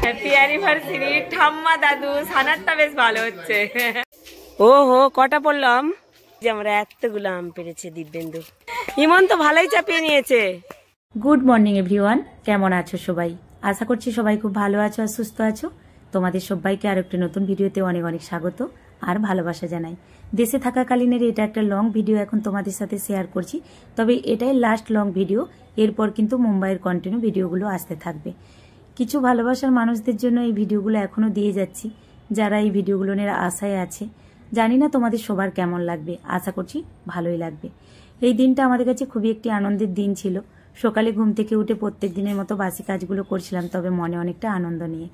Happy anniversary ঠাম্মা দাদু। সানারটা বেশ ভালো হচ্ছে। ও হো কটা পড়লাম যে আমরা এতগুলো আম পেরেছে দিব্যেন্দু। ইমন তো ভালোই চাপিয়ে নিয়েছে। গুড মর্নিং এভরিওয়ান, কেমন আছো সবাই? আশা করছি সবাই খুব ভালো আছো আর সুস্থ আছো। তোমাদের সবাইকে আর একটি নতুন ভিডিওতে অনেক অনেক স্বাগত আর ভালোবাসা জানাই। দেশে থাকাকালীনের এটা একটা লং ভিডিও এখন তোমাদের সাথে শেয়ার করছি, তবে এটাই লাস্ট লং ভিডিও। এরপর কিন্তু মুম্বাইয়ের কন্টিনিউ ভিডিওগুলো আসতে থাকবে। কিছু ভালোবাসার মানুষদের জন্য এই ভিডিওগুলো এখনও দিয়ে যাচ্ছি, যারা এই ভিডিওগুলো নিয়ে আশায় আছে। জানি না তোমাদের সবার কেমন লাগবে, আশা করছি ভালোই লাগবে। এই দিনটা আমাদের কাছে খুবই একটি আনন্দের দিন ছিল। সকালে ঘুম থেকে উঠে প্রত্যেক দিনের মতো বাসি কাজগুলো করছিলাম, তবে মনে অনেকটা আনন্দ নিয়ে।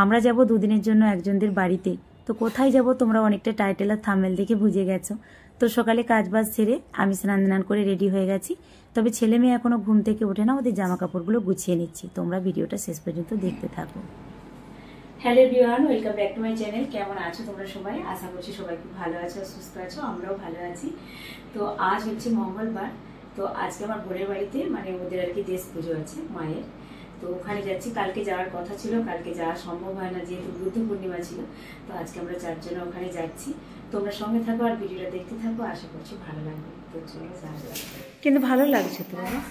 আমরা যাব দুদিনের জন্য একজনদের বাড়িতে। তো কোথায় যাব তোমরা অনেকটা টাইটেল আর থাম্বনেল দেখে বুঝে গেছো। তো সকালে কাজবাজ সেরে আমি স্নান করে রেডি হয়ে গেছি, তবে ছেলে মেয়ে এখনো ঘুম থেকে ওঠে না, ওদের জামা কাপড়গুলো গুছিয়ে নিচ্ছি। তোমরা ভিডিওটা শেষ পর্যন্ত দেখতে থাকো। Hello everyone, welcome back to my channel. কেমন আছো তোমরা সবাই? আশা করছি সবাই খুব ভালো আছো, সুস্থ আছো, আমরাও ভালো আছি। তো আজ হচ্ছে মঙ্গলবার। তো আজকে আমার বোনের বাড়িতে মানে ওদের আর কি দেশ পুজো আছে মায়ের, তো ওখানে যাচ্ছি। কালকে যাওয়ার কথা ছিল, কালকে যাওয়া সম্ভব হয় না যেহেতু বুদ্ধ পূর্ণিমা ছিল। তো আজকে আমরা চারজন ওখানে যাচ্ছি। তোমরা সঙ্গে থাকো আর ভিডিওটা দেখতে থাকো, আশা করছি ভালো লাগবে। তো চলো যাওয়া যাক। কিন্তু ভালো লাগছে তো বাবা।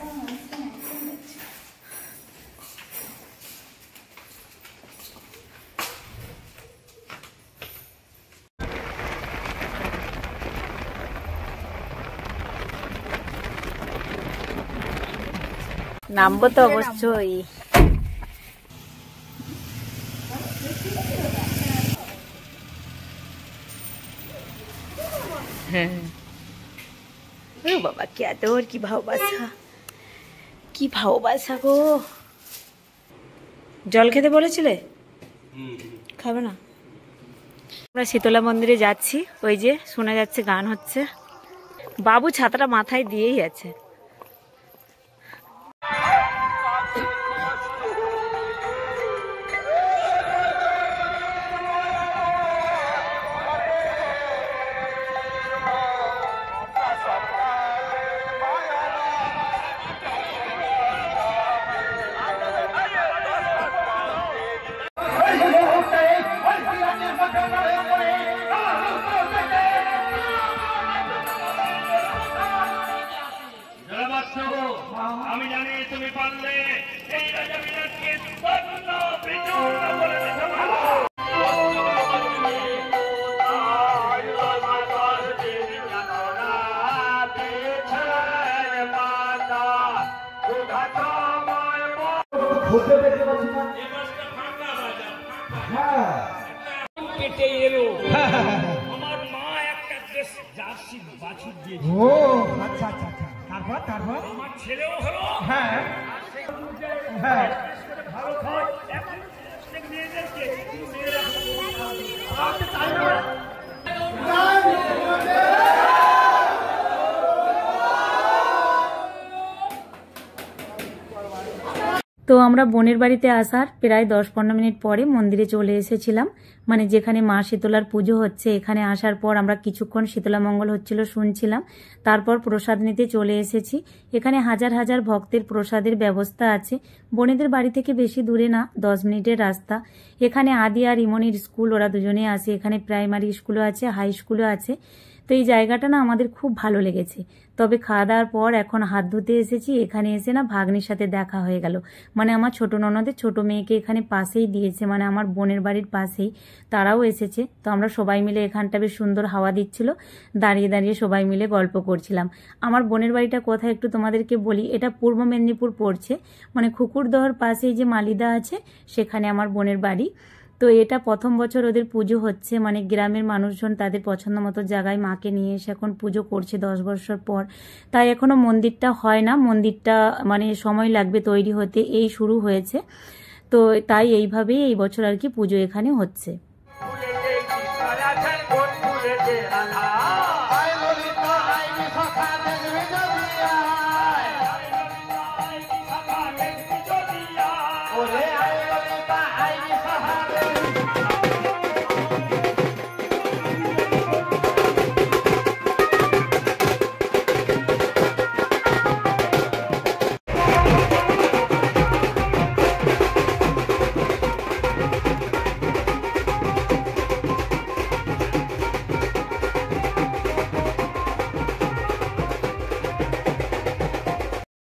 নামবো তো অবশ্যই। বাবা কি আদর, কি ভালোবাসা, কি ভালোবাসা গো। জল খেতে বলেছিলে, খাবে না? আমরা শীতলা মন্দিরে যাচ্ছি। ওই যে শোনা যাচ্ছে গান হচ্ছে। বাবু ছাতাটা মাথায় দিয়েই আছে। আমি জানি তুমি পারলে এই রাজা বিরাটকে স্বর্ণ বিচূর্ণ করে দিতে পারো। কেটে এলো আমার মা একটা জার্সি বাছুর দিয়েছে। ও আচ্ছা আচ্ছা আচ্ছা, তারপর আমার ছেলেও হলো। হ্যাঁ হ্যাঁ, ভালো খায় এখন মেয়েদেরকে তো আমরা বোনের বাড়িতে আসার প্রায় 10-15 মিনিট পরে মন্দিরে চলে এসেছিলাম, মানে যেখানে মা শীতলার পুজো হচ্ছে। এখানে আসার পর আমরা কিছুক্ষণ শীতলা মঙ্গল হচ্ছিল শুনছিলাম, তারপর প্রসাদ নিতে চলে এসেছি। এখানে হাজার হাজার ভক্তের প্রসাদের ব্যবস্থা আছে। বোনেদের বাড়ি থেকে বেশি দূরে না, 10 মিনিটের রাস্তা। এখানে আদি আর ইমনির স্কুল, ওরা দুজনে আসে। এখানে প্রাইমারি স্কুলও আছে, হাই স্কুলও আছে। তো এই জায়গাটা না আমাদের খুব ভালো লেগেছে। তবে খাওয়া দাওয়ার পর এখন হাত ধুতে এসেছি। এখানে এসে না ভাগ্নির সাথে দেখা হয়ে গেল, মানে আমার ছোট ননদের ছোট মেয়েকে এখানে পাশেই দিয়েছে, মানে আমার বোনের বাড়ির পাশেই। তারাও এসেছে। তো আমরা সবাই মিলে, এখানটা বেশ সুন্দর হাওয়া দিচ্ছিল, দাঁড়িয়ে দাঁড়িয়ে সবাই মিলে গল্প করছিলাম। আমার বোনের বাড়িটা কোথায় একটু তোমাদেরকে বলি। এটা পূর্ব মেদিনীপুর পড়ছে, মানে খুকুরদহর পাশেই যে মালিদা আছে সেখানে আমার বোনের বাড়ি। তো এটা প্রথম বছর ওদের পুজো হচ্ছে, মানে গ্রামের মানুষজন তাদের পছন্দ মতো জায়গায় মাকে নিয়ে এসে এখন পুজো করছে 10 বছর পর। তাই এখনো মন্দিরটা হয় না, মন্দিরটা মানে সময় লাগবে তৈরি হতে, এই শুরু হয়েছে। তো তাই এইভাবেই এই বছর আর কি পুজো এখানে হচ্ছে।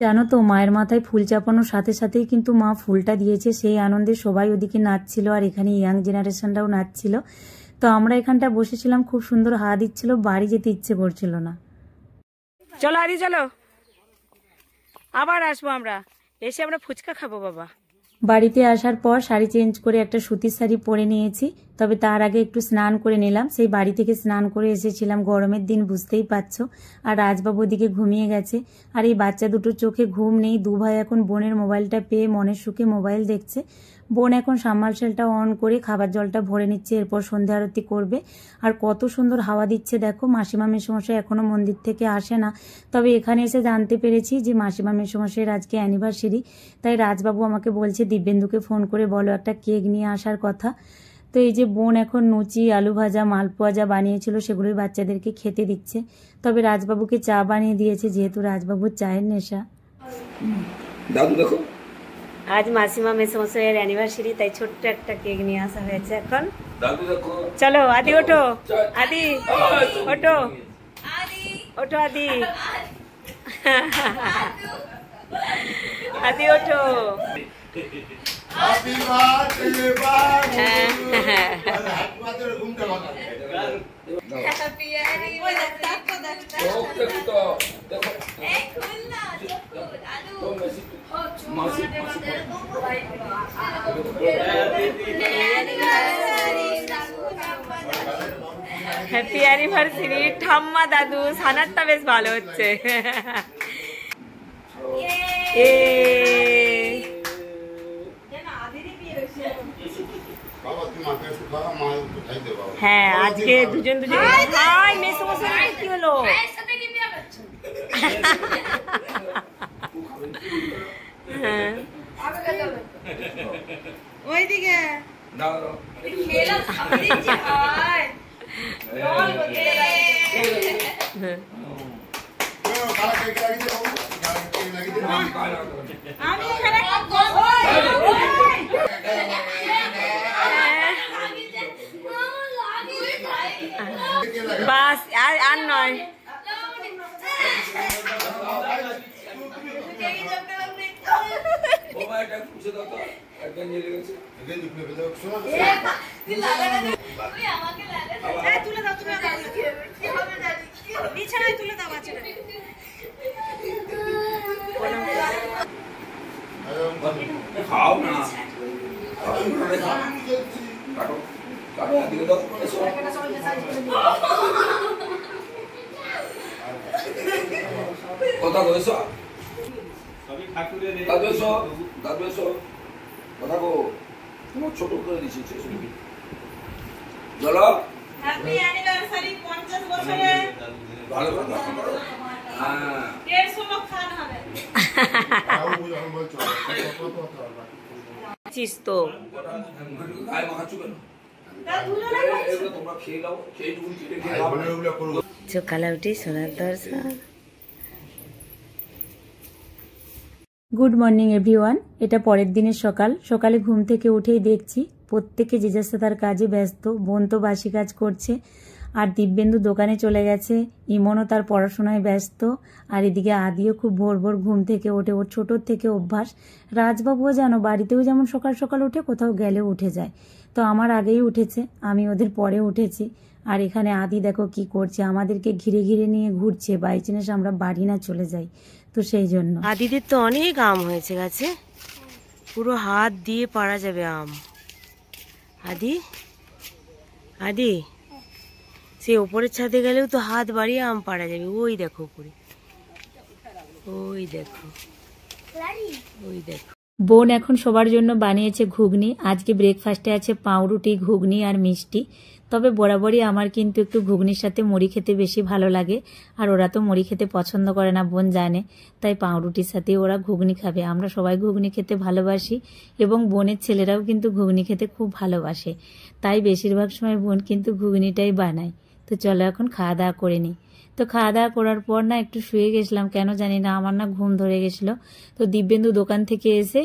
জানো তো, মায়ের মাথায় ফুল চাপানোর সাথে সাথেই কিন্তু মা ফুলটা দিয়েছে। সেই আনন্দে সবাই ওদিকে নাচছিল, আর এখানে ইয়াং জেনারেশনরাও নাচছিল। তো আমরা এখানটা বসেছিলাম, খুব সুন্দর হাওয়া দিচ্ছিল, বাড়ি যেতে ইচ্ছে করছিল না। চলো আদি চলো, আবার আসবো আমরা, এসে আমরা ফুচকা খাবো বাবা। বাড়িতে আসার পর শাড়ি চেঞ্জ করে একটা সুতির শাড়ি পরে নিয়েছি, তবে তার আগে একটু স্নান করে নিলাম। সেই বাড়ি থেকে স্নান করে এসেছিলাম, গরমের দিন বুঝতেই পারছো। আর রাজবাবু ওদিকে ঘুমিয়ে গেছে, আর এই বাচ্চা দুটোর চোখে ঘুম নেই। দু ভাই এখন বোনের মোবাইলটা পেয়ে মনের সুখে মোবাইল দেখছে। বোন এখন সাবমার্সেলটা অন করে খাবার জলটা ভরে নিচ্ছে, এরপর সন্ধ্যা আরতি করবে। আর কত সুন্দর হাওয়া দিচ্ছে দেখো। মাসিমা মেসোমশাই এখনো মন্দির থেকে আসে না, তবে এখানে এসে জানতে পেরেছি যে মাসিমা মেসোমশাইয়ের আজকে অ্যানিভার্সারি। তাই রাজবাবু আমাকে বলছে দিব্যেন্দুকে ফোন করে বলো একটা কেক নিয়ে আসার কথা। তো এই যে বোন এখন লুচি, আলু ভাজা, মালপোয়া যা বানিয়েছিল সেগুলোই বাচ্চাদেরকে খেতে দিচ্ছে। তবে রাজবাবুকে চা বানিয়ে দিয়েছে, যেহেতু রাজবাবুর চায়ের নেশা। দাদু দেখো, আজ মাসিমা মেসোমশাইয়ের অ্যানিভার্সারি, তাই ছোট্ট একটা কেক নিয়ে আসা হয়েছে। এখন দাদু দেখো, চলো আদি ওঠো, আদি ওঠো, ওঠো আদি, আদি ওঠো। হ্যাপি বার্থডে বাবু, হ্যাঁ, হ্যাঁ। হ্যাপি বার্থডে ঘুমটা ভাঙা। দেখো তো, দেখো মাসি হ্যাপি অ্যানিভার্সারি ঠাম্মা দাদু। সানারটা বেশ ভালো হচ্ছে। বাবা তুমি মাকে একটু খাওয়া, মা একটু খাইতে বাবা। হ্যাঁ, আজকে দুজন দুজন। হাই মেসোমশাই, কি হলো? হ্যাঁ, ওইদিকে দাও খালা কেক লাগিয়ে দে বাবু, খালা কেক লাগিয়ে দে। আমি এখানে বাস আর নয়। বাবা এটা পুষে দাও তো, একদম জেলে গেছে। এখানে দুপুরে বেলা শোনা তুলে দাও, তুমি বিছানায় তুলে দাও বাচ্চাটা। খাও না, কাটো কাটো, দিকে দাও, এসো। কথা কো, এসো দাদু, এসো দাদু, এসো কথা কো। তোমার ছোট করে দিচ্ছি, চলো হ্যাপি অ্যানিভার্সারি 50 বছরে। ভালো করে দেখা করো। হ্যাঁ 150 লোক খাওয়ানো হবে। বাবু যখন বলছো কত চিস তো গায়ে মাখাচ্ছ কেন? দাও তুলে দাও। এগুলো তোমরা খেয়ে নাও, সেই টুকুন কেটে খেয়ে ভাই নাও। বোনের ওগুলো করবো। সকালে উঠি সোনার দর্শন। Good morning everyone. এটা পরের দিনের সকাল। সকালে ঘুম থেকে উঠেই দেখছি প্রত্যেকে যে যার সাথে তার কাজে ব্যস্ত। বোন তো বাসি কাজ করছে, আর দিব্যেন্দু দোকানে চলে গেছে, ইমনও তার পড়াশোনায় ব্যস্ত, আর এদিকে আদিও খুব ভোর ভোর ঘুম থেকে ওঠে, ওর ছোটোর থেকে অভ্যাস। রাজবাবুও জানো বাড়িতেও যেমন সকাল সকাল উঠে, কোথাও গেলেও উঠে যায়। তো আমার আগেই উঠেছে, আমি ওদের পরে উঠেছি। আর এখানে আদি দেখো কি করছে, আমাদেরকে ঘিরে ঘিরে নিয়ে ঘুরছে, বাই চান্স আমরা বাড়ি না চলে যাই, তো সেই জন্য। আদিদের তো অনেক আম হয়েছে গাছে, পুরো হাত দিয়ে পাড়া যাবে আম। আদি আদি, সে ওপরের ছাদে গেলেও তো হাত বাড়িয়ে আম পাড়া যাবে। ওই দেখো উপরে, ওই দেখো, ওই দেখো। বোন এখন সবার জন্য বানিয়েছে ঘুগনি। আজকে ব্রেকফাস্টে আছে পাউরুটি, ঘুগনি আর মিষ্টি। তবে বরাবরই আমার কিন্তু একটু ঘুগনির সাথে মুড়ি খেতে বেশি ভালো লাগে, আর ওরা তো মুড়ি খেতে পছন্দ করে না, বোন জানে। তাই পাউরুটির সাথে ওরা ঘুগনি খাবে। আমরা সবাই ঘুগনি খেতে ভালোবাসি, এবং বোনের ছেলেরাও কিন্তু ঘুগনি খেতে খুব ভালোবাসে। তাই বেশিরভাগ সময় বোন কিন্তু ঘুগনিটাই বানায়। তো চলো এখন খাওয়া দাওয়া করে নিই। তো খাওয়া দাওয়া করার পর না একটু শুয়ে গেছিলাম, কেন জানি না, আমার না ঘুম ধরে গেছিলো। তো দিব্যেন্দু দোকান থেকে এসে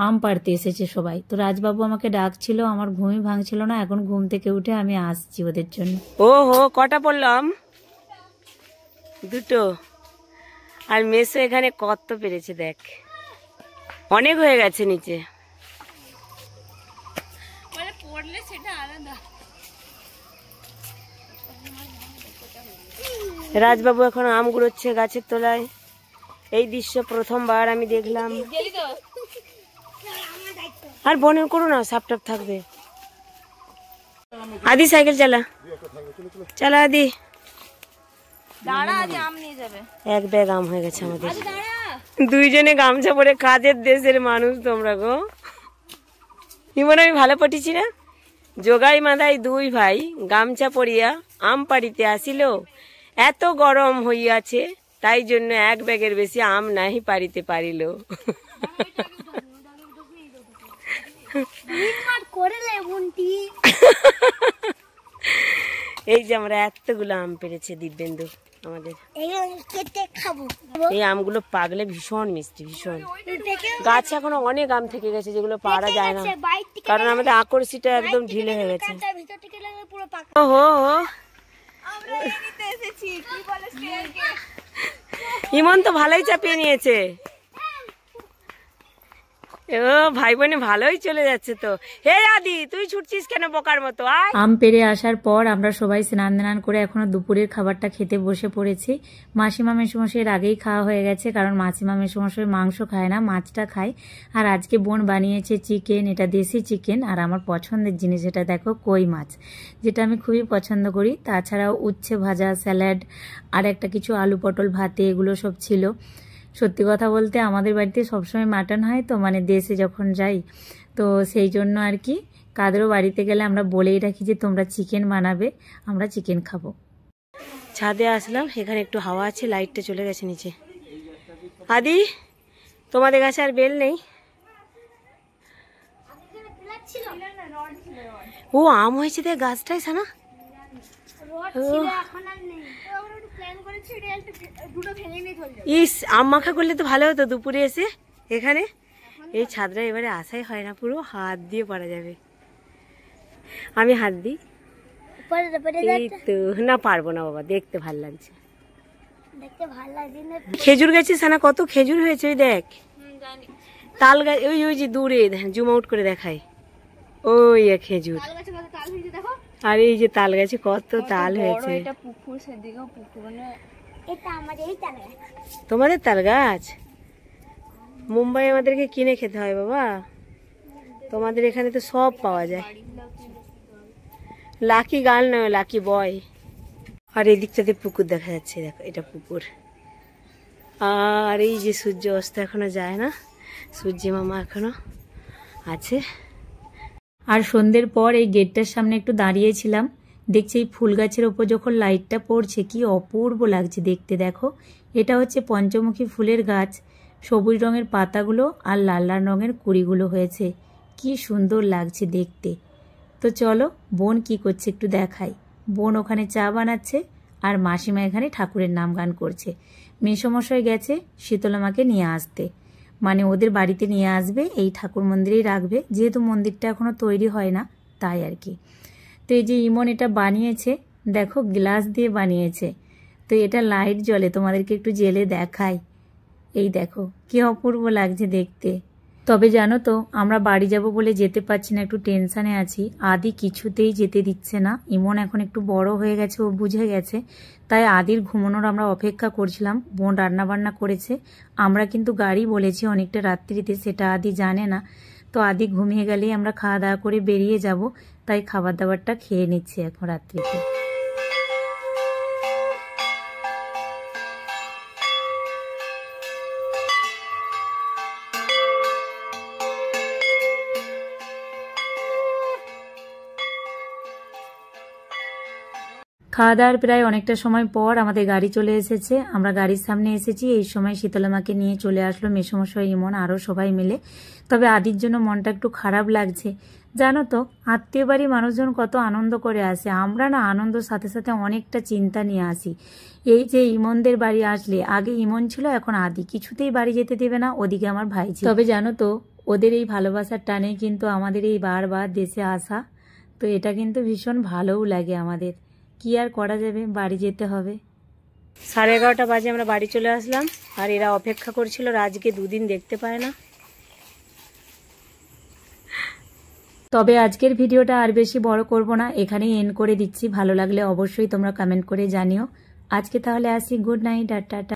আম পাড়তে এসেছে সবাই। তো রাজবাবু আমাকে ডাকছিল, আমার ঘুমই ভাঙছিল না। এখন ঘুম থেকে উঠে আমি আসছি ওদের জন্য। ও হো, কটা পড়লাম? দুটো। আর মেসো এখানে কত পেরেছে দেখ, অনেক হয়ে গেছে নিচে। পড়লে সেটা আলাদা। রাজবাবু এখন আম গুড়োচ্ছে গাছের তলায়। এই দৃশ্য প্রথমবার আমি দেখলাম। আর বনের করো না, সাপ টাপ থাকবে। আদি সাইকেল চালা, চালা আদি। দাঁড়া, আজ আম নিয়ে যাবে। এক ব্যাগ আম হয়ে গেছে আমাদের। দুইজনে গামছা পরে কাজের দেশের মানুষ তোমরা গো। ইমন আমি ভালো পটিছি না? যোগাই মাদাই দুই ভাই গামছা পরিয়া আম পাড়িতে আসিল। এত গরম হইয়াছে, তাই জন্য এক ব্যাগের বেশি আম নাহি পারিতে পারিল। এই যে আমরা এতগুলো আম পেরেছি দিব্যেন্দু আমাদের। এই আমগুলো পাগলে ভীষণ মিষ্টি, ভীষণ। গাছে এখনো অনেক আম থেকে গেছে যেগুলো পাড়া যায় না, কারণ আমাদের আকর্ষিটা একদম ঢিলে হয়ে গেছে। ওহো, ইমন তো ভালোই চাপিয়ে নিয়েছে। ও ভাই বোনে ভালোই চলে যাচ্ছে তো। হে আদি, তুই ছুটছিস কেন বোকার মতো? আয়। আম পেরে আসার পর আমরা সবাই স্নান ধান করে এখনো দুপুরের খাবারটা খেতে বসে পড়েছি। মাসিমা মেসোমশাইয়ের আগেই খাওয়া হয়ে গেছে, কারণ মাসিমা মেসোমশাই মাংস খায় না, মাছটা খায়। আর আজকে বোন বানিয়েছে চিকেন, এটা দেশি চিকেন। আর আমার পছন্দের জিনিস এটা দেখো, কই মাছ, যেটা আমি খুবই পছন্দ করি। তাছাড়াও উচ্ছে ভাজা, স্যালাড, আর একটা কিছু আলু পটল ভাতে, এগুলো সব ছিল। সত্যি কথা বলতে আমাদের বাড়িতে সবসময় মাটন হয় তো, মানে দেশে যখন যাই তো সেই জন্য আর কি কাদেরও বাড়িতে গেলে আমরা বলেই রাখি যে তোমরা চিকেন বানাবে, আমরা চিকেন খাবো। ছাদে আসলাম, এখানে একটু হাওয়া আছে, লাইটটা চলে গেছে নিচে। আদি, তোমাদের কাছে আর বেল নেই? ও আম হয়েছে দেখ গাছটাই সানা। ইস, আম মাখা করলে তো ভালো হতো দুপুরে এসে এখানে। এই ছাদটা এবারে আসাই হয় না, পুরো হাত দিয়ে পারা যাবে। আমি হাত দিই এই তো। না পারবো না বাবা, দেখতে ভাল লাগছে। খেজুর গাছে সানা কত খেজুর হয়েছে, ওই দেখ। তাল গাছ ওই ওই যে দূরে জুম আউট করে দেখায়, ওই খেজুর। আর এই যে তাল গাছে কত তাল হয়েছে। তোমাদের তাল গাছ? মুম্বাই আমাদেরকে কিনে খেতে হয় বাবা, তোমাদের এখানে তো সব পাওয়া যায়। লাকি গার্ল নয়, লাকি বয়। আর এই দিকটাতে পুকুর দেখা যাচ্ছে, দেখো এটা পুকুর। আর এই যে সূর্য অস্ত এখনো যায় না, সূর্য মামা এখনো আছে। আর সন্ধ্যের পর এই গেটটার সামনে একটু দাঁড়িয়েছিলাম, দেখছি এই ফুল গাছের ওপর যখন লাইটটা পড়ছে কি অপূর্ব লাগছে দেখতে। দেখো, এটা হচ্ছে পঞ্চমুখী ফুলের গাছ, সবুজ রঙের পাতাগুলো আর লাল লাল রঙের কুড়িগুলো হয়েছে, কি সুন্দর লাগছে দেখতে। তো চলো বোন কি করছে একটু দেখাই। বোন ওখানে চা বানাচ্ছে আর মাসিমা এখানে ঠাকুরের নাম গান করছে। মেসোমশাই গেছে শীতলা মাকে নিয়ে আসতে, মানে ওদের বাড়িতে নিয়ে আসবে, এই ঠাকুর মন্দিরেই রাখবে, যেহেতু মন্দিরটা এখনো তৈরি হয় না তাই আর কি। তো এই যে ইমন এটা বানিয়েছে, দেখো গ্লাস দিয়ে বানিয়েছে। তো এটা লাইট জ্বলে, তোমাদেরকে একটু জেলে দেখাই। এই দেখো কি অপূর্ব লাগছে দেখতে। তবে জানো তো আমরা বাড়ি যাব বলে যেতে পারছি না, একটু টেনশনে আছি। আদি কিছুতেই যেতে দিচ্ছে না। ইমন এখন একটু বড় হয়ে গেছে, ও বুঝে গেছে, তাই আদির ঘুমানোর আমরা অপেক্ষা করছিলাম। বোন রান্না বান্না করেছে, আমরা কিন্তু গাড়ি বলেছি অনেকটা রাত্রিতে, সেটা আদি জানে না। তো আদি ঘুমিয়ে গেলেই আমরা খাওয়া দাওয়া করে বেরিয়ে যাব, তাই খাবার দাবারটা খেয়ে নিচ্ছি এখন রাত্রিতে। খাওয়া দাওয়ার প্রায় অনেকটা সময় পর আমাদের গাড়ি চলে এসেছে, আমরা গাড়ির সামনে এসেছি। এই সময় শীতলা মাকে নিয়ে চলে আসলো মেসোমশাই, ইমন, আরও সবাই মিলে। তবে আদির জন্য মনটা একটু খারাপ লাগছে। জানো তো আত্মীয় বাড়ির মানুষজন কত আনন্দ করে আসে, আমরা না আনন্দর সাথে সাথে অনেকটা চিন্তা নিয়ে আসি। এই যে ইমনদের বাড়ি আসলে, আগে ইমন ছিল, এখন আদি কিছুতেই বাড়ি যেতে দেবে না, ওদিকে আমার ভাই ছিল। তবে জানো তো ওদের এই ভালোবাসার টানে কিন্তু আমাদের এই বারবার দেশে আসা, তো এটা কিন্তু ভীষণ ভালোও লাগে আমাদের। কি আর করা যাবে, বাড়ি যেতে হবে। 11:30 বাজে আমরা বাড়ি চলে আসলাম, আর এরা অপেক্ষা করছিল, রাজকে দুদিন দেখতে পায় না। তবে আজকের ভিডিওটা আর বেশি বড় করব না, এখানেই এন্ড করে দিচ্ছি। ভালো লাগলে অবশ্যই তোমরা কমেন্ট করে জানিও। আজকে তাহলে আসি, গুড নাইট আর টাটা।